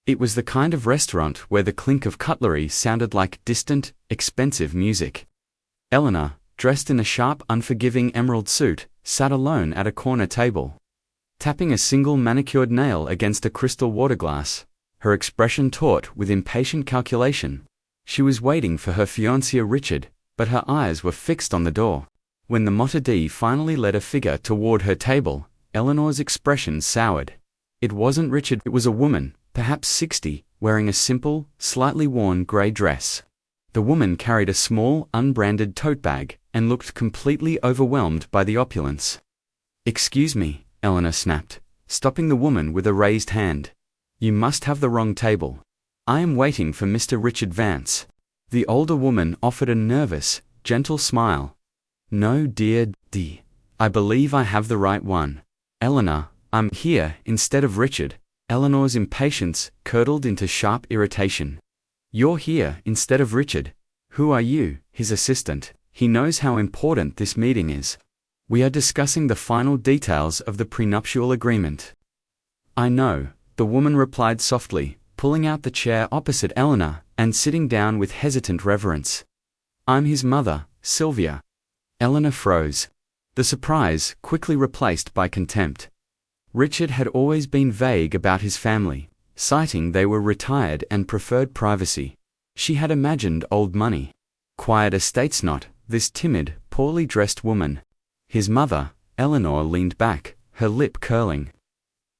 It was the kind of restaurant where the clink of cutlery sounded like distant, expensive music. Eleanor, dressed in a sharp, unforgiving emerald suit, sat alone at a corner table. Tapping a single manicured nail against a crystal water glass, her expression taut with impatient calculation. She was waiting for her fiancé Richard, but her eyes were fixed on the door. When the maitre d' finally led a figure toward her table, Eleanor's expression soured. It wasn't Richard, it was a woman, perhaps 60, wearing a simple, slightly worn grey dress. The woman carried a small, unbranded tote bag, and looked completely overwhelmed by the opulence. "Excuse me," Eleanor snapped, stopping the woman with a raised hand. "You must have the wrong table. I am waiting for Mr. Richard Vance." The older woman offered a nervous, gentle smile. "No, dear D. I believe I have the right one. Eleanor, I'm here instead of Richard." Eleanor's impatience curdled into sharp irritation. "You're here instead of Richard. Who are you, his assistant? He knows how important this meeting is. We are discussing the final details of the prenuptial agreement." "I know," the woman replied softly, pulling out the chair opposite Eleanor and sitting down with hesitant reverence. "I'm his mother, Sylvia." Eleanor froze. The surprise quickly replaced by contempt. Richard had always been vague about his family, citing they were retired and preferred privacy. She had imagined old money. Quiet estates, not this timid, poorly dressed woman. His mother, Eleanor, leaned back, her lip curling.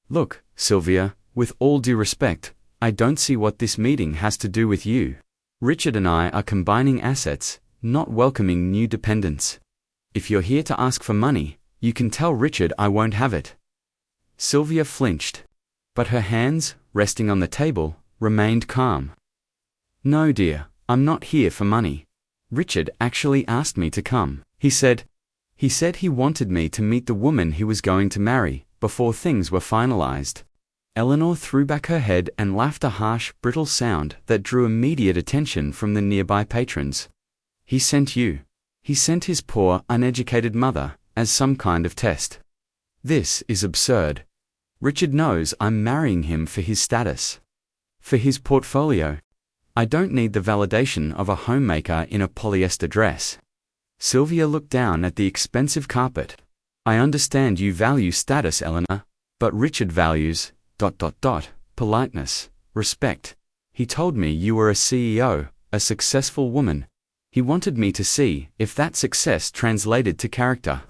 "Look, Sylvia, with all due respect, I don't see what this meeting has to do with you. Richard and I are combining assets, not welcoming new dependents. If you're here to ask for money, you can tell Richard I won't have it." Sylvia flinched, but her hands, resting on the table, remained calm. "No, dear, I'm not here for money. Richard actually asked me to come. He said he wanted me to meet the woman he was going to marry, before things were finalized." Eleanor threw back her head and laughed, a harsh, brittle sound that drew immediate attention from the nearby patrons. "He sent you. He sent his poor, uneducated mother, as some kind of test. This is absurd. Richard knows I'm marrying him for his status. For his portfolio. I don't need the validation of a homemaker in a polyester dress." Sylvia looked down at the expensive carpet. "I understand you value status, Eleanor, but Richard values... politeness, respect. He told me you were a CEO, a successful woman. He wanted me to see if that success translated to character."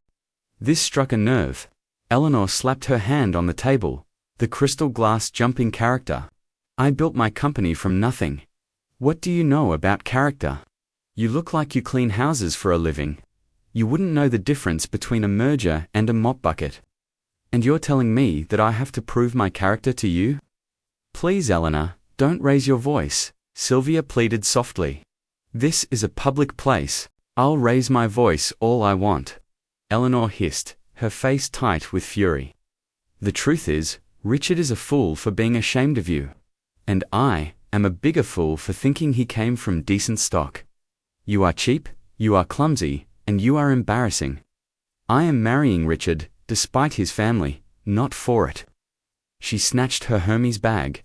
This struck a nerve. Eleanor slapped her hand on the table, the crystal glass jumping. "Character? I built my company from nothing. What do you know about character? You look like you clean houses for a living. You wouldn't know the difference between a merger and a mop bucket. And you're telling me that I have to prove my character to you?" "Please, Eleanor, don't raise your voice," Sylvia pleaded softly. "This is a public place. I'll raise my voice all I want." Eleanor hissed, her face tight with fury. "The truth is, Richard is a fool for being ashamed of you. And I am a bigger fool for thinking he came from decent stock. You are cheap, you are clumsy, and you are embarrassing. I am marrying Richard, despite his family, not for it." She snatched her Hermes bag.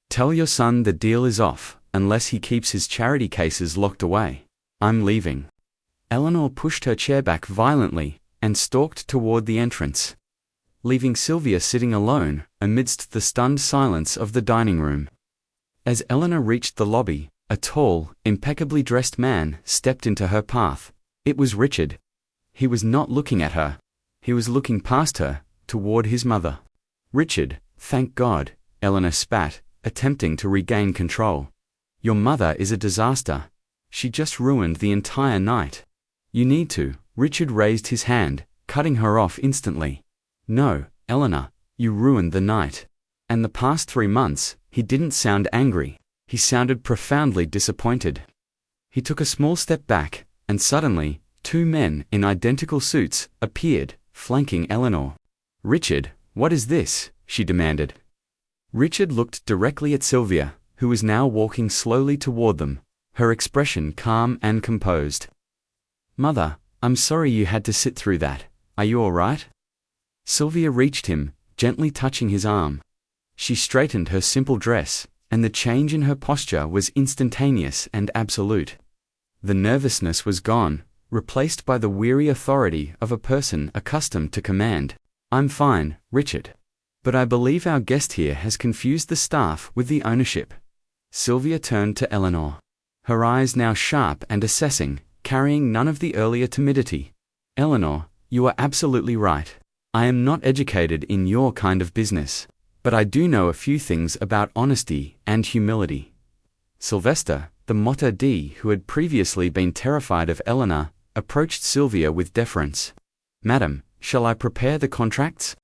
"Tell your son the deal is off, unless he keeps his charity cases locked away. I'm leaving." Eleanor pushed her chair back violently and stalked toward the entrance, leaving Sylvia sitting alone amidst the stunned silence of the dining room. As Eleanor reached the lobby, a tall, impeccably dressed man stepped into her path. It was Richard. He was not looking at her. He was looking past her, toward his mother. "Richard, thank God," Eleanor spat, attempting to regain control. "Your mother is a disaster. She just ruined the entire night. You need to." Richard raised his hand, cutting her off instantly. "No, Eleanor, you ruined the night." And the past 3 months, he didn't sound angry. He sounded profoundly disappointed. He took a small step back, and suddenly, 2 men in identical suits appeared, flanking Eleanor. "Richard, what is this?" she demanded. Richard looked directly at Sylvia, who was now walking slowly toward them, her expression calm and composed. "Mother, I'm sorry you had to sit through that. Are you all right?" Sylvia reached him, gently touching his arm. She straightened her simple dress, and the change in her posture was instantaneous and absolute. The nervousness was gone, replaced by the weary authority of a person accustomed to command. "I'm fine, Richard. But I believe our guest here has confused the staff with the ownership." Sylvia turned to Eleanor, her eyes now sharp and assessing, carrying none of the earlier timidity. "Eleanor, you are absolutely right. I am not educated in your kind of business, but I do know a few things about honesty and humility." Sylvester, the maître d', who had previously been terrified of Eleanor, approached Sylvia with deference. "Madam, shall I prepare the contracts?"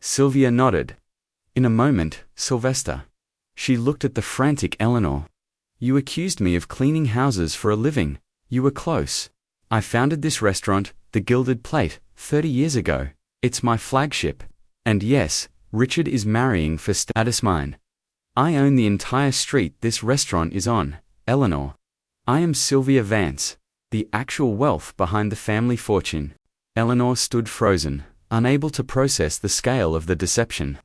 Sylvia nodded. "In a moment, Sylvester." She looked at the frantic Eleanor. "You accused me of cleaning houses for a living. You were close. I founded this restaurant, the Gilded Plate, 30 years ago. It's my flagship. And yes, Richard is marrying for status mine. I own the entire street this restaurant is on, Eleanor. I am Sylvia Vance, the actual wealth behind the family fortune." Eleanor stood frozen, unable to process the scale of the deception.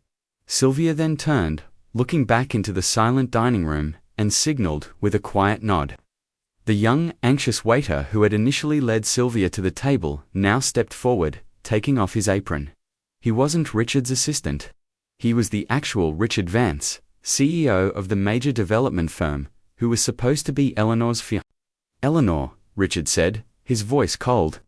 Sylvia then turned, looking back into the silent dining room, and signaled with a quiet nod. The young, anxious waiter who had initially led Sylvia to the table now stepped forward, taking off his apron. He wasn't Richard's assistant. He was the actual Richard Vance, CEO of the major development firm, who was supposed to be Eleanor's fiancé. "Eleanor," Richard said, his voice cold.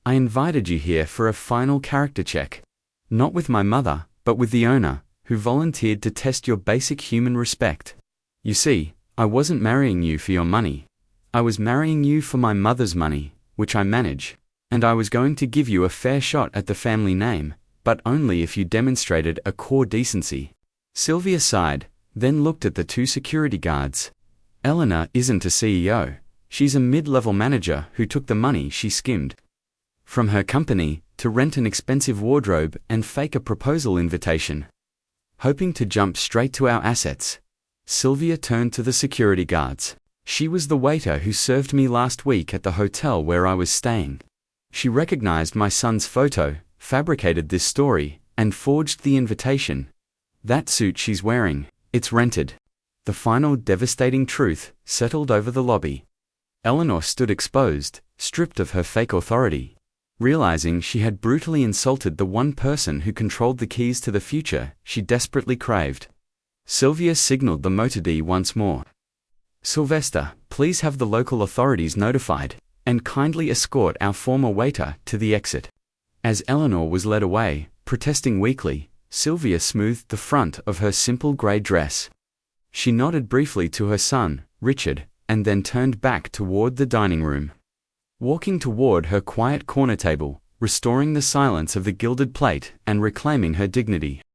"I invited you here for a final character check. Not with my mother, but with the owner, who volunteered to test your basic human respect. You see, I wasn't marrying you for your money. I was marrying you for my mother's money, which I manage, and I was going to give you a fair shot at the family name, but only if you demonstrated a core decency." Sylvia sighed, then looked at the two security guards. "Eleanor isn't a CEO. She's a mid-level manager who took the money she skimmed from her company to rent an expensive wardrobe and fake a proposal invitation. Hoping to jump straight to our assets." Sylvia turned to the security guards. "She was the waiter who served me last week at the hotel where I was staying. She recognized my son's photo, fabricated this story, and forged the invitation. That suit she's wearing, it's rented." The final devastating truth settled over the lobby. Eleanor stood exposed, stripped of her fake authority. Realizing she had brutally insulted the one person who controlled the keys to the future she desperately craved. Sylvia signaled the maître d' once more. "Sylvester, please have the local authorities notified, and kindly escort our former waiter to the exit." As Eleanor was led away, protesting weakly, Sylvia smoothed the front of her simple grey dress. She nodded briefly to her son, Richard, and then turned back toward the dining room. Walking toward her quiet corner table, restoring the silence of the Gilded Plate and reclaiming her dignity.